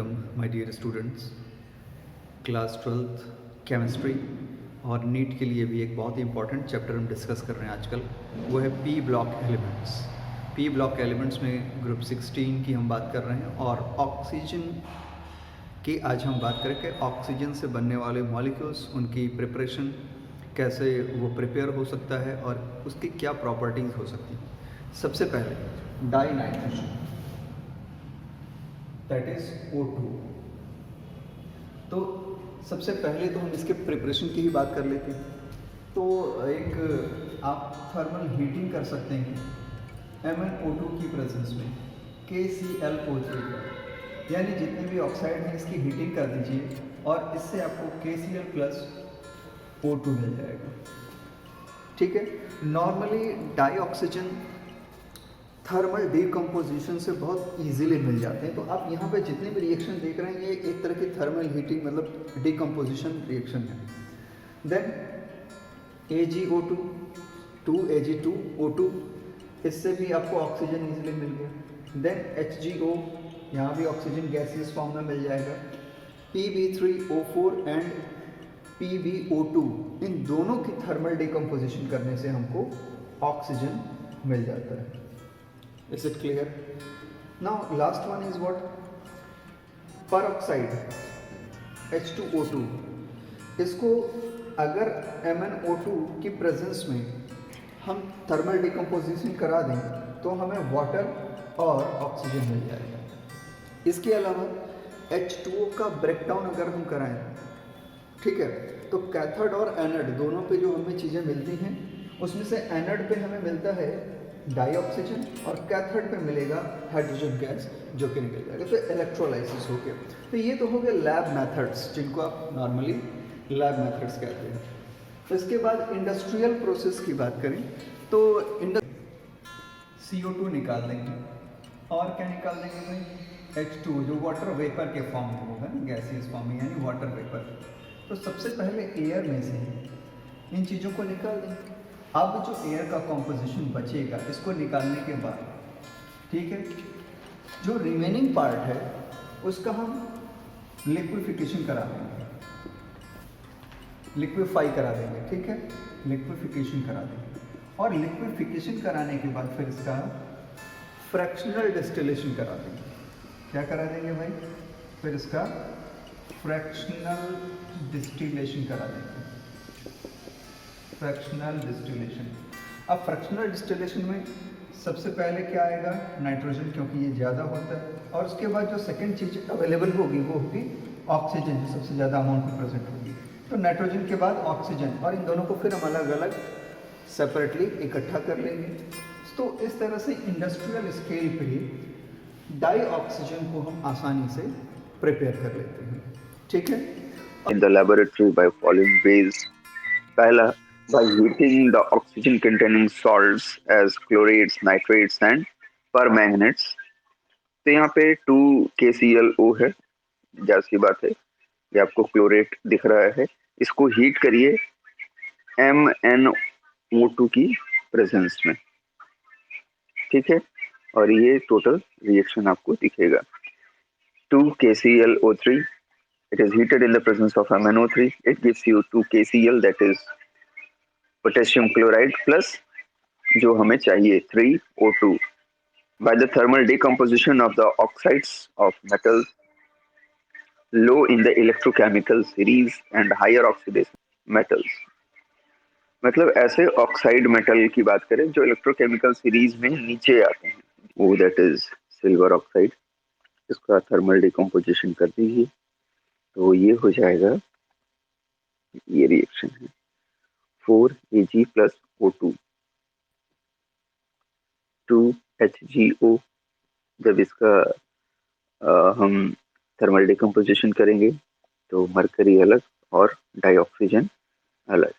Welcome my dear students. Class 12th chemistry और NEET के लिए भी एक बहुत ही इंपॉर्टेंट चैप्टर हम डिस्कस कर रहे हैं आजकल, वो है P block elements. P block elements में ग्रुप 16 की हम बात कर रहे हैं और ऑक्सीजन की आज हम बात करें कि ऑक्सीजन से बनने वाले मॉलिक्यूल्स, उनकी प्रिपरेशन कैसे वो प्रिपेयर हो सकता है और उसकी क्या प्रॉपर्टीज़ हो सकती हैं। सबसे पहले die nitrogen, that is O2। तो सबसे पहले तो हम इसके प्रिपरेशन की ही बात कर लेते हैं। तो एक आप थर्मल हीटिंग कर सकते हैं MnO2 की प्रेजेंस में KClO3 का, यानी जितने भी ऑक्साइड हैं इसकी हीटिंग कर दीजिए और इससे आपको KCl+O2 मिल जाएगा। ठीक है। Normally dioxygen thermal decomposition से बहुत इजीली मिल जाते हैं। तो आप यहाँ पे जितने भी रिएक्शन देख रहे हैं ये एक तरह की थर्मल हीटिंग मतलब डीकम्पोजिशन रिएक्शन है। देन AgO2 2Ag2O2, इससे भी आपको ऑक्सीजन इजीली मिल गया। देन HgO, यहाँ भी ऑक्सीजन गैसियस फॉर्म में मिल जाएगा। Pb3O4 एंड PbO2, इन दोनों की थर्मल डीकम्पोजिशन करने से हमको ऑक्सीजन मिल जाता है। Is it clear? Now last one is what? Peroxide H2O2। इसको अगर MnO2 की प्रेजेंस में हम थर्मल डिकम्पोजिशन करा दें तो हमें वाटर और ऑक्सीजन मिल जाएगा। इसके अलावा H2O का ब्रेकडाउन अगर हम कराएं, ठीक है, तो कैथोड और एनोड दोनों पे जो हमें चीज़ें मिलती हैं उसमें से एनोड पे हमें मिलता है डाई ऑक्सीजन और कैथोड पे मिलेगा हाइड्रोजन गैस जो कि निकल जाएगा। तो इलेक्ट्रोलाइसिस हो गया। तो ये तो हो गया लैब मेथड्स, जिनको आप नॉर्मली लैब मेथड्स कहते हैं। तो इसके बाद इंडस्ट्रियल प्रोसेस की बात करें तो CO2 निकाल देंगे और क्या निकाल देंगे भाई, H2 जो वाटर वेपर के फॉर्म में होगा ना, गैसियस फॉर्म में यानी वाटर वेपर। तो सबसे पहले एयर में से इन चीज़ों को निकाल देंगे। अब जो एयर का कॉम्पोजिशन बचेगा इसको निकालने के बाद, ठीक है, जो रिमेनिंग पार्ट है उसका हम लिक्विफिकेशन करा देंगे, लिक्विफाई करा देंगे। ठीक है, लिक्विफिकेशन करा देंगे और लिक्विफिकेशन कराने के बाद फिर इसका फ्रैक्शनल डिस्टिलेशन करा देंगे। क्या करा देंगे भाई, फिर इसका फ्रैक्शनल डिस्टिलेशन करा देंगे, फ्रैक्शनल डिस्टिलेशन। अब फ्रैक्शनल डिस्टिलेशन में सबसे पहले क्या आएगा, नाइट्रोजन, क्योंकि ये ज़्यादा होता है। और उसके बाद जो सेकंड चीज़ अवेलेबल होगी वो होगी ऑक्सीजन, जो सबसे ज़्यादा अमाउंट में प्रेजेंट होगी। तो नाइट्रोजन के बाद ऑक्सीजन, और इन दोनों को फिर हम अलग अलग सेपरेटली इकट्ठा कर लेंगे। तो इस तरह से इंडस्ट्रियल स्केल पे डाई ऑक्सीजन को हम आसानी से प्रिपेयर कर लेते हैं। ठीक है। In the laboratory by following ways. पहला, by heating the oxygen containing salts as chlorates, nitrates and permanganates. तो यहाँ पे 2KClO है, जाहिर सी बात है, ये आपको क्लोरेट दिख रहा है। इसको हीट करिए MnO2 की प्रेजेंस में, ठीक है, और ये टोटल रिएक्शन आपको दिखेगा। 2KClO3, it is heated in the presence of MnO3, it gives you 2KCl, that is potassium chloride plus जो हमें चाहिए 3O2. By the thermal decomposition of the oxides of metals low in the electrochemical series and higher oxidation metals. मतलब ऐसे oxide metal की बात करें जो electrochemical series में नीचे आते हैं, वो दैट इज सिल्वर ऑक्साइड। इसका थर्मल डिकम्पोजिशन कर दीजिए तो ये हो जाएगा, ये रिएक्शन है 4Ag+O2 2HgO। जब इसका हम थर्मल डिकम्पोजिशन करेंगे तो मरकरी अलग और डाइऑक्सीजन अलग,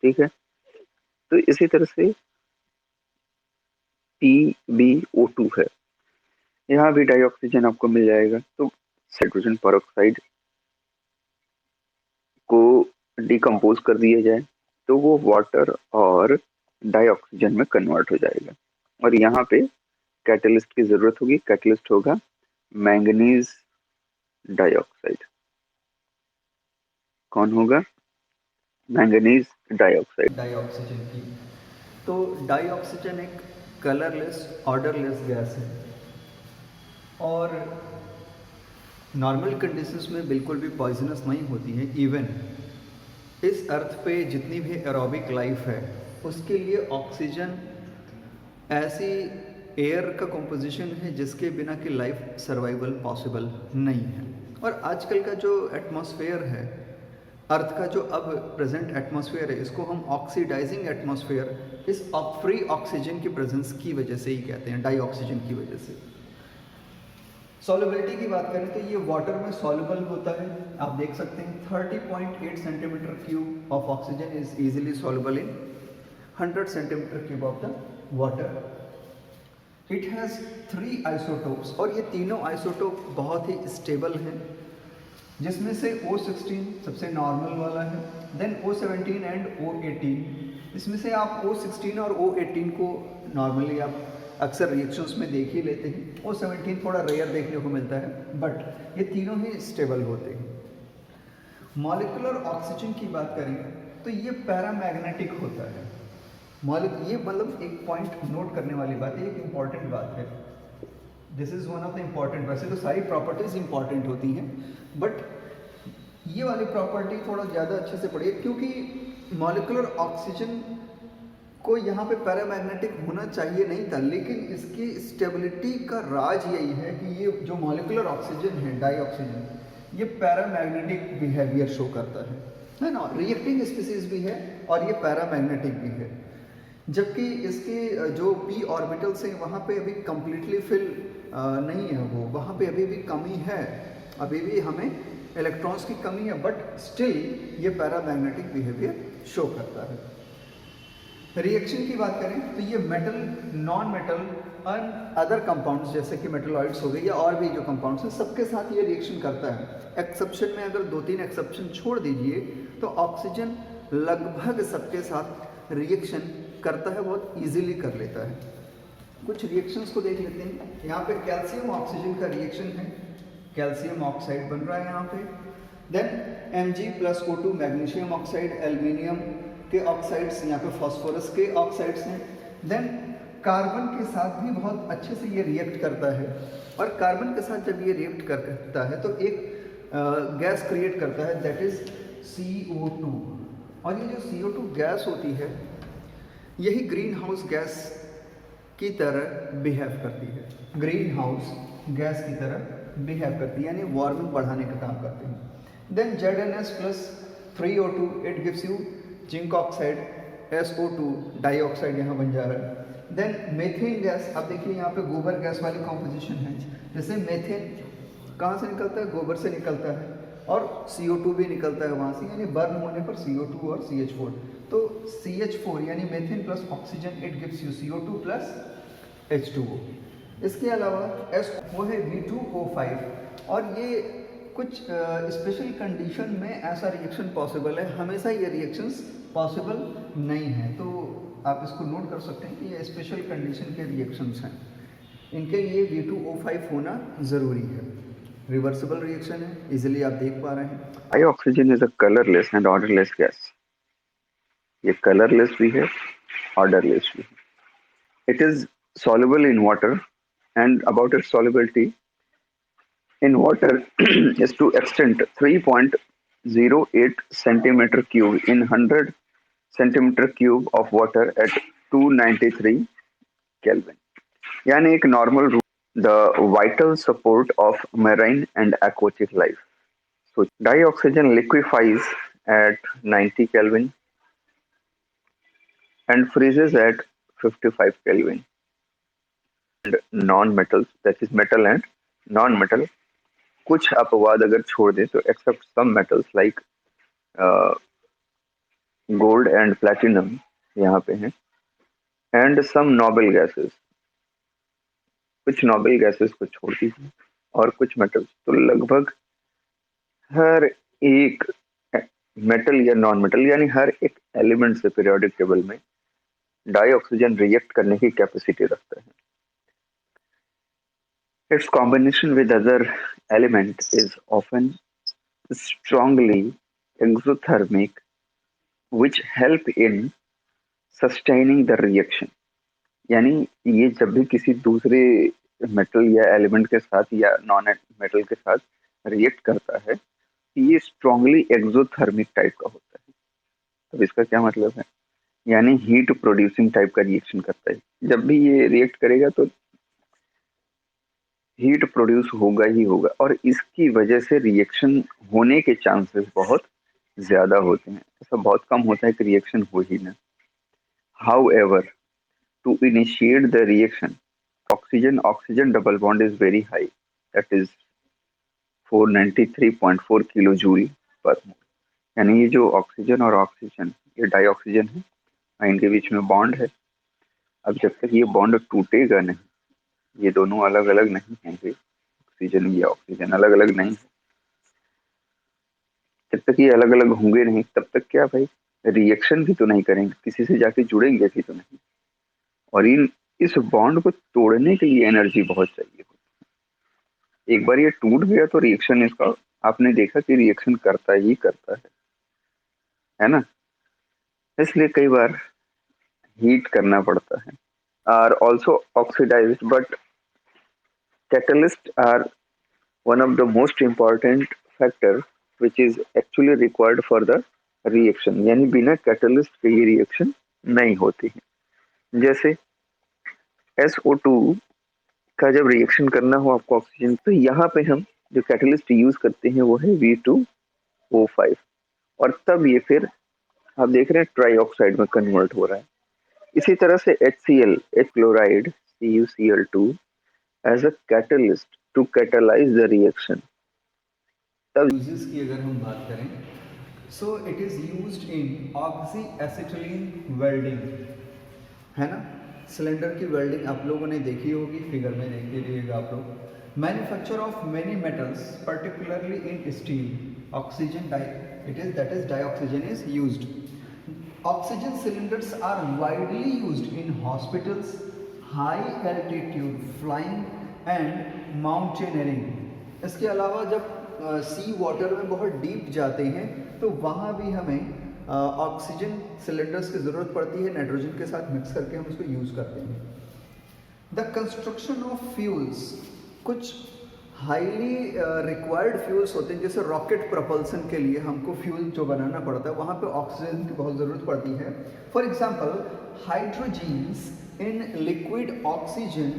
ठीक है। तो इसी तरह से PbO2 है, यहाँ भी डाइऑक्सीजन आपको मिल जाएगा। तो हाइड्रोजन पेरोक्साइड को डिकम्पोज कर दिया जाए तो वो वाटर और डाइऑक्सीजन में कन्वर्ट हो जाएगा। और यहाँ पे कैटलिस्ट की जरूरत होगी, कैटलिस्ट होगा मैंगनीज डाइऑक्साइड। कौन होगा? Manganese dioxide. डाइऑक्सीजन की। तो डाइऑक्सीजन एक कलरलेस ऑर्डरलेस गैस है और नॉर्मल कंडीशंस में बिल्कुल भी पॉइजनस नहीं होती है। इवन इस अर्थ पे जितनी भी एरोबिक लाइफ है उसके लिए ऑक्सीजन ऐसी एयर का कंपोजिशन है जिसके बिना कि लाइफ सर्वाइवल पॉसिबल नहीं है। और आजकल का जो एटमॉस्फेयर है, अर्थ का जो अब प्रेजेंट एटमॉस्फेयर है, इसको हम ऑक्सीडाइजिंग एटमॉस्फेयर इस फ्री ऑक्सीजन की प्रेजेंस की वजह से ही कहते हैं, डाइऑक्सीजन की वजह से। सॉल्युबिलिटी की बात करें तो ये वाटर में सॉल्युबल होता है। आप देख सकते हैं 30.8 centimetre cube of oxygen is easily soluble in 100 centimetre cube of the water. It has 3 isotopes और ये तीनों आइसोटोप बहुत ही स्टेबल हैं, जिसमें से O16 सबसे नॉर्मल वाला है, देन O17 एंड O18। इसमें से आप O16 और O18 को नॉर्मली आप अक्सर रिएक्शंस में देख ही लेते हैं। O17 थोड़ा रेयर देखने को मिलता है, बट ये तीनों ही स्टेबल होते हैं। मॉलिक्यूलर ऑक्सीजन की बात करें तो ये पैरामैग्नेटिक होता है। ये मतलब एक पॉइंट नोट करने वाली बात है, एक इम्पॉर्टेंट बात है। This is one of the important, वैसे तो सारी प्रॉपर्टीज़ इम्पॉर्टेंट होती हैं, बट ये वाली प्रॉपर्टी थोड़ा ज़्यादा अच्छे से पढ़िए, क्योंकि मॉलिक्यूलर ऑक्सीजन को यहाँ पे पैरामैग्नेटिक होना चाहिए नहीं था, लेकिन इसकी स्टेबिलिटी का राज यही है कि ये जो मॉलिक्यूलर ऑक्सीजन है, डाइऑक्सीजन, ये पैरामैग्नेटिक बिहेवियर शो करता है ना। रिएक्टिंग स्पीसीज भी है और ये पैरामैग्नेटिक भी है, जबकि इसके जो p ऑर्बिटल्स हैं वहाँ पे अभी कम्प्लीटली फिल नहीं है, वो वहाँ पे अभी भी कमी है, अभी भी हमें इलेक्ट्रॉन्स की कमी है, बट स्टिल ये पैरामैग्नेटिक बिहेवियर शो करता है। रिएक्शन की बात करें तो ये metal, non metal and other compounds जैसे कि मेटलॉइड्स हो गए या और भी जो कंपाउंड्स हैं, सबके साथ ये रिएक्शन करता है। एक्सेप्शन में अगर 2-3 एक्सेप्शन छोड़ दीजिए तो ऑक्सीजन लगभग सबके साथ रिएक्शन करता है, बहुत इजीली कर लेता है। कुछ रिएक्शंस को देख लेते हैं। यहाँ पे कैल्शियम ऑक्सीजन का रिएक्शन है, कैल्शियम ऑक्साइड बन रहा है यहाँ पे। Then Mg+O2 magnesium oxide, aluminium के ऑक्साइड्स, यहाँ पे फास्फोरस के ऑक्साइड्स हैं। देन कार्बन के साथ भी बहुत अच्छे से ये रिएक्ट करता है, और कार्बन के साथ जब ये रिएक्ट करता है तो एक गैस क्रिएट करता है, दैट इज CO2। और ये जो CO2 गैस होती है यही ग्रीन हाउस गैस की तरह बिहेव करती है, ग्रीन हाउस गैस की तरह बिहेव करती है, यानी वार्मिंग बढ़ाने का काम करते हैं। Then ZnS+3O2 it gives you zinc oxide, SO2 dioxide यहाँ बन जा रहा है। देन मेथेन गैस, अब देखिए यहाँ पे गोबर गैस वाली कॉम्पोजिशन है, जैसे मेथेन कहाँ से निकलता है, गोबर से निकलता है, और CO2 भी निकलता है वहाँ से, यानी बर्न होने पर CO2 और CH4। तो CH4 यानी methane plus oxygen it gives you CO2 plus H2O। इसके अलावा वो है V2O5, और ये कुछ स्पेशल कंडीशन में ऐसा रिएक्शन पॉसिबल है, हमेशा ये रिएक्शंस पॉसिबल नहीं है। तो आप इसको नोट कर सकते हैं कि ये स्पेशल कंडीशन के रिएक्शंस हैं, इनके लिए V2O5 होना ज़रूरी है। रिवर्सिबल रिएक्शन है, इजीली आप देख पा रहे हैं। Dioxygen is a colourless and odourless gas. ये कलरलेस भी है, ऑर्डरलेस भी है। It is soluble in water, and about its solubility in water is to extent 3.08 centimeter cube in 100 centimeter cube of water at 293 Kelvin. यानी एक normal room, the vital support of marine and aquatic life. So dioxygen liquefies at 90 Kelvin and freezes at 55 Kelvin. And non-metals, that is metal and non-metal, कुछ अपवाद अगर छोड़ दें तो except some metals like gold and platinum यहाँ पे हैं, and some noble gases, कुछ नोबल गैसेस को छोड़ दीजिए और कुछ मेटल्स, तो लगभग हर एक मेटल या नॉन मेटल यानी हर एक एलिमेंट से पीरियोडिक टेबल में डाइऑक्सीजन रिएक्ट करने की कैपेसिटी रखता है। Its combination with other element is often strongly exothermic, which help in sustaining the reaction. यानी ये जब भी किसी दूसरे मेटल या एलिमेंट के साथ या नॉन मेटल के साथ रिएक्ट करता है, ये स्ट्रांगली एक्सोथर्मिक टाइप का होता है। तो इसका क्या मतलब है? यानी हीट प्रोड्यूसिंग टाइप का रिएक्शन करता है। जब भी ये रिएक्ट करेगा तो हीट प्रोड्यूस होगा ही होगा, और इसकी वजह से रिएक्शन होने के चांसेस बहुत ज्यादा होते हैं। ऐसा बहुत कम होता है कि रिएक्शन हो ही ना। However, to initiate the reaction, oxygen double bond is very high, that is 493.4 kilojoule पर मोल। यानी ये जो ऑक्सीजन और ऑक्सीजन, ये डाइऑक्सीजन है और इनके बीच में बॉन्ड है। अब जब तक ये बॉन्ड टूटेगा नहीं, ये दोनों अलग अलग नहीं होंगे, ऑक्सीजन या ऑक्सीजन अलग अलग नहीं, जब तक ये अलग अलग होंगे नहीं तब तक क्या भाई, रिएक्शन भी तो नहीं करेंगे, किसी से जाके जुड़ेंगे भी तो नहीं। और इस बॉन्ड को तोड़ने के लिए एनर्जी बहुत चाहिए। एक बार ये टूट गया तो रिएक्शन इसका, आपने देखा कि रिएक्शन करता ही करता है ना। इसलिए कई बार हीट करना पड़ता है। Are also oxidised, but catalysts are one of the most important factor which is actually required for the reaction। यानी बिना कैटलिस्ट के ये रिएक्शन नहीं होती है। जैसे SO2 का जब रिएक्शन करना हो आपको ऑक्सीजन, तो यहाँ पे हम जो कैटलिस्ट यूज करते हैं वो है V2O5, और तब ये फिर आप देख रहे हैं ट्राई ऑक्साइड में कन्वर्ट हो रहा है। इसी तरह से HCl, H chloride, CuCl2 as a catalyst to catalyse the reaction. तब यूजेस की अगर हम बात करें, so it is used in oxyacetylene welding, है ना। सिलेंडर की वेल्डिंग आप लोगों ने देखी होगी, फिगर में देख लीजिएगा आप लोग। Manufacture of many metals particularly in steel, oxygen that is dioxygen is used. Oxygen cylinders are widely used in hospitals, high altitude flying and mountaineering. इसके अलावा जब सी वाटर में बहुत डीप जाते हैं तो वहाँ भी हमें ऑक्सीजन सिलेंडर्स की ज़रूरत पड़ती है, नाइट्रोजन के साथ मिक्स करके हम उसको यूज़ करते हैं। द कंस्ट्रक्शन ऑफ फ्यूल्स, कुछ हाईली रिक्वायर्ड फ्यूल्स होते हैं, जैसे रॉकेट प्रपल्सन के लिए हमको फ्यूल जो बनाना पड़ता है वहाँ पे ऑक्सीजन की बहुत ज़रूरत पड़ती है। For example, hydrogens in liquid oxygen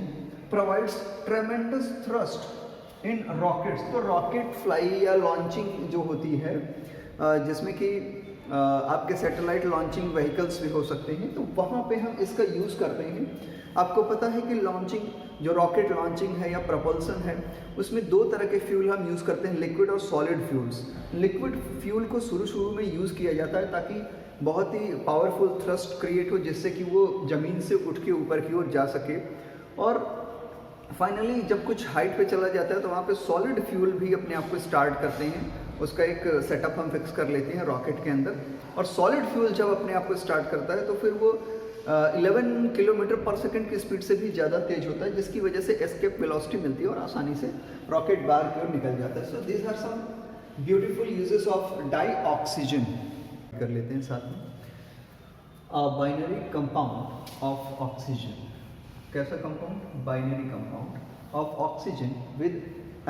provides tremendous thrust in rockets. तो रॉकेट फ्लाई या लॉन्चिंग जो होती है, जिसमें कि आपके सैटेलाइट लॉन्चिंग व्हीकल्स भी हो सकते हैं, तो वहाँ पे हम इसका यूज़ करते हैं। आपको पता है कि लॉन्चिंग, जो रॉकेट लॉन्चिंग है या प्रपल्सन है, उसमें दो तरह के फ्यूल हम यूज़ करते हैं, लिक्विड और सॉलिड फ्यूल्स। लिक्विड फ्यूल को शुरू में यूज़ किया जाता है ताकि बहुत ही पावरफुल थ्रस्ट क्रिएट हो, जिससे कि वो ज़मीन से उठ के ऊपर की ओर जा सके। और फाइनली जब कुछ हाइट पे चला जाता है तो वहाँ पे सॉलिड फ्यूल भी अपने आप को स्टार्ट करते हैं, उसका एक सेटअप हम फिक्स कर लेते हैं रॉकेट के अंदर। और सॉलिड फ्यूल जब अपने आप को स्टार्ट करता है तो फिर वो 11 किलोमीटर पर सेकंड की स्पीड से भी ज़्यादा तेज होता है, जिसकी वजह से एस्केप वेलोसिटी मिलती है और आसानी से रॉकेट बाहर की ओर निकल जाता है। So these are some beautiful uses of dioxygen. कर लेते हैं साथ में बाइनरी कंपाउंड ऑफ ऑक्सीजन। कैसा compound? Binary compound of oxygen with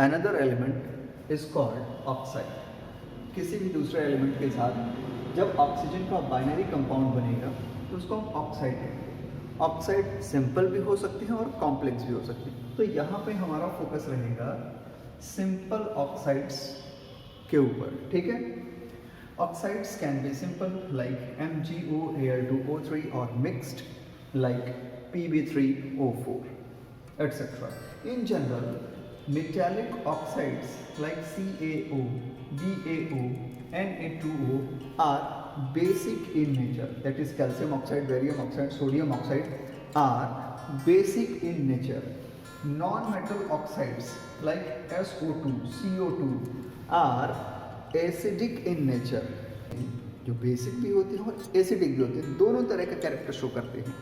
another element is called oxide. किसी भी दूसरे एलिमेंट के साथ जब ऑक्सीजन का बाइनरी कंपाउंड बनेगा तो उसको हम ऑक्साइड कहेंगे। ऑक्साइड सिंपल भी हो सकते हैं और कॉम्प्लेक्स भी हो सकते हैं। तो यहाँ पे हमारा फोकस रहेगा सिंपल ऑक्साइड्स के ऊपर, ठीक है। Oxides can be simple like MgOAl2O3 और mixed like Pb3O4 etc. In general, metallic oxides like CaO, BaO, Na2O are basic in nature. That is calcium oxide, barium oxide, sodium oxide are basic in nature. Non-metal oxides like SO2, CO2 are acidic in nature. जो basic भी होते हैं और acidic भी होते हैं, दोनों तरह का कैरेक्टर शो करते हैं।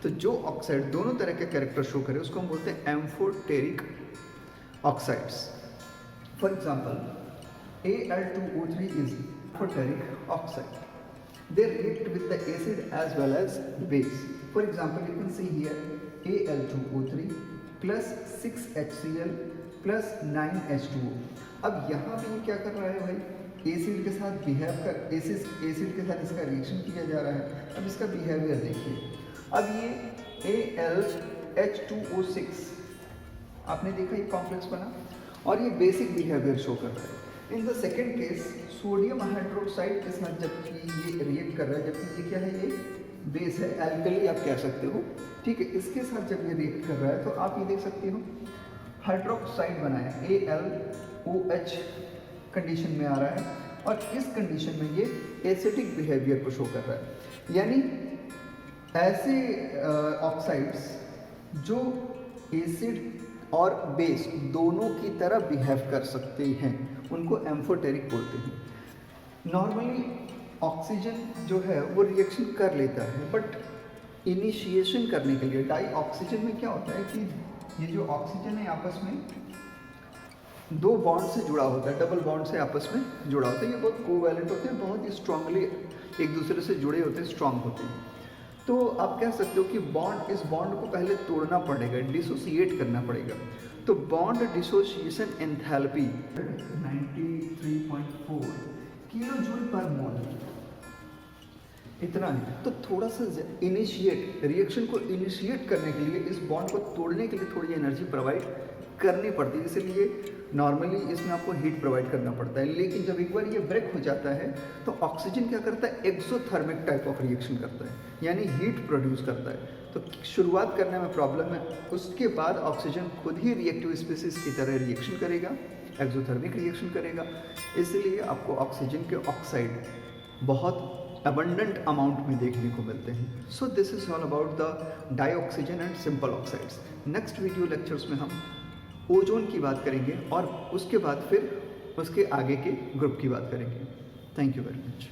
तो जो ऑक्साइड दोनों तरह के कैरेक्टर शो करे उसको हम बोलते हैं amphoteric oxides. For example, Al2O3 is ferric oxide. They react with the acid as well as base. For example, you can see here Al2O3 plus 6HCl plus 9H2O. अब यहाँ पे ये क्या कर रहा है भाई, एसिड के साथ बिहेव कर, एसिड के साथ इसका रिएक्शन किया जा रहा है। अब इसका बिहेवियर देखिए, अब ये AlH2O6 आपने देखा ये कॉम्प्लेक्स बना और ये बेसिक बिहेवियर शो कर रहा है। In the second case sodium hydroxide के साथ जबकि ये रिएक्ट कर रहा है, जबकि ये क्या है, ये बेस है, एल्कली आप कह सकते हो, ठीक है। इसके साथ जब ये रिएक्ट कर रहा है तो आप ये देख सकते हो हाइड्रोक्साइड बनाया, AlOH कंडीशन में आ रहा है और इस कंडीशन में ये एसिडिक बिहेवियर को शो कर रहा है। यानी ऐसे ऑक्साइड्स जो एसिड और बेस दोनों की तरह बिहेव कर सकते हैं उनको एम्फोटेरिक बोलते हैं। नॉर्मली ऑक्सीजन जो है वो रिएक्शन कर लेता है, बट इनिशिएशन करने के लिए डाई ऑक्सीजन में क्या होता है कि ये जो ऑक्सीजन है आपस में दो बॉन्ड से जुड़ा होता है, डबल बॉन्ड से आपस में जुड़ा होता है। ये बहुत कोवैलेंट होते हैं, बहुत ही स्ट्रांगली एक दूसरे से जुड़े होते हैं, स्ट्रांग होते हैं। तो आप कह सकते हो कि इस बॉन्ड को पहले तोड़ना पड़ेगा, डिसोसिएट करना पड़ेगा। तो bond dissociation enthalpy 93.4 kilo joule per mole, इतना है। तो थोड़ा सा रिएक्शन को इनिशिएट करने के लिए, इस बॉन्ड को तोड़ने के लिए थोड़ी एनर्जी प्रोवाइड करनी पड़ती है, इसलिए नॉर्मली इसमें आपको हीट प्रोवाइड करना पड़ता है। लेकिन जब एक बार ये ब्रेक हो जाता है तो ऑक्सीजन क्या करता है, एक्सोथर्मिक टाइप ऑफ रिएक्शन करता है, यानी हीट प्रोड्यूस करता है। तो शुरुआत करने में प्रॉब्लम है, उसके बाद ऑक्सीजन खुद ही रिएक्टिव स्पीसीज की तरह रिएक्शन करेगा, एक्सोथर्मिक रिएक्शन करेगा। इसलिए आपको ऑक्सीजन के ऑक्साइड बहुत अबंडेंट अमाउंट में देखने को मिलते हैं। So this is all about the dioxygen and simple oxides. Next video lectures में हम ओजोन की बात करेंगे और उसके बाद फिर उसके आगे के ग्रुप की बात करेंगे। Thank you very much.